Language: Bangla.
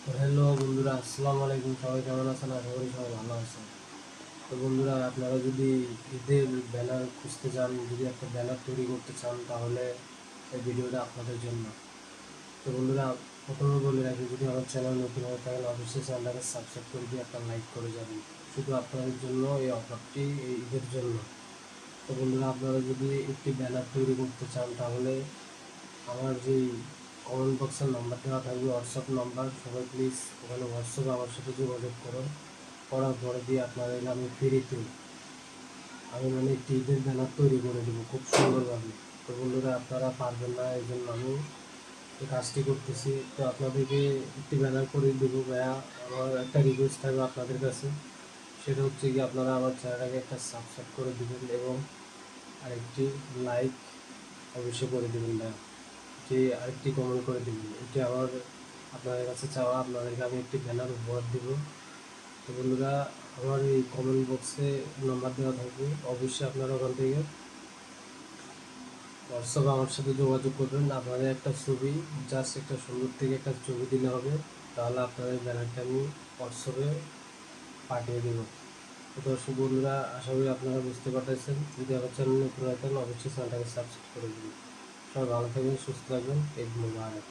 তো হ্যালো বন্ধুরা, আসসালামু আলাইকুম। সবাই কেমন আছেন? আশা করি সবাই ভালো আছেন। তো বন্ধুরা, আপনারা যদি ঈদের ব্যানার খুঁজতে চান, যদি একটা ব্যানার তৈরি করতে চান, তাহলে এই ভিডিওটা আপনাদের জন্য। তো বন্ধুরা, প্রথমে বলে রাখি, যদি আমার চ্যানেল নতুন হয়ে থাকেন অবশ্যই চ্যানেলটাকে সাবস্ক্রাইব করে দিয়ে একটা লাইক করে যাবেন। শুধু আপনাদের জন্য এই অফারটি, এই ঈদের জন্য। তো বন্ধুরা, আপনারা যদি একটি ব্যানার তৈরি করতে চান, তাহলে আমার যেই কমেন্ট বক্সের নাম্বার দেওয়া থাকবে, হোয়াটসঅ্যাপ নাম্বার, সবাই প্লিজ ওখানে হোয়াটসঅ্যাপে আমার সাথে যোগাযোগ করুন। করার পরে দিয়ে আপনাদেরকে আমি ফ্রিতে মানে একটি ঈদের ব্যানার তৈরি করে দেবো খুব সুন্দরভাবে। তো বন্ধুরা, আপনারা পারবেন না, এই জন্য আমি এই কাজটি করতেছি। তো আপনাদেরকে একটি ব্যানার করে দেবো ভাইয়া। আমার একটা রিকোয়েস্ট থাকবে আপনাদের কাছে, সেটা হচ্ছে কি, আপনারা আমার চ্যানেলটাকে একটা সাবস্ক্রাইব করে দেবেন এবং আরেকটি লাইক অবশ্যই করে দেবেন ভাইয়া। যে আরেকটি কমেন্ট করে দেবেন, এটি আমার আপনাদের কাছে চাওয়া। আপনাদেরকে আমি একটি ব্যানার উপহার দেবো। তো বন্ধুরা, আমার এই কমেন্ট বক্সে নাম্বার দেওয়া থাকবে, অবশ্যই আপনারা ওখান থেকে হোয়াটসঅ্যাপে আমার সাথে যোগাযোগ করবেন। আপনাদের একটা ছবি, জাস্ট একটা সুন্দর থেকে একটা ছবি দিলে হবে, তাহলে আপনাদের ব্যানারটা আমি হোয়াটসঅ্যাপে পাঠিয়ে দেবো। তো দর্শক বন্ধুরা, আশা করি আপনারা বুঝতে পারতেছেন। যদি আমার চ্যানেল নতুন হয় তাহলে অবশ্যই চ্যানেলটাকে সাবস্ক্রাইব করে দেবেন। সবাই ভালো থাকবেন, সুস্থ থাকবেন। ঈদ মোবারক।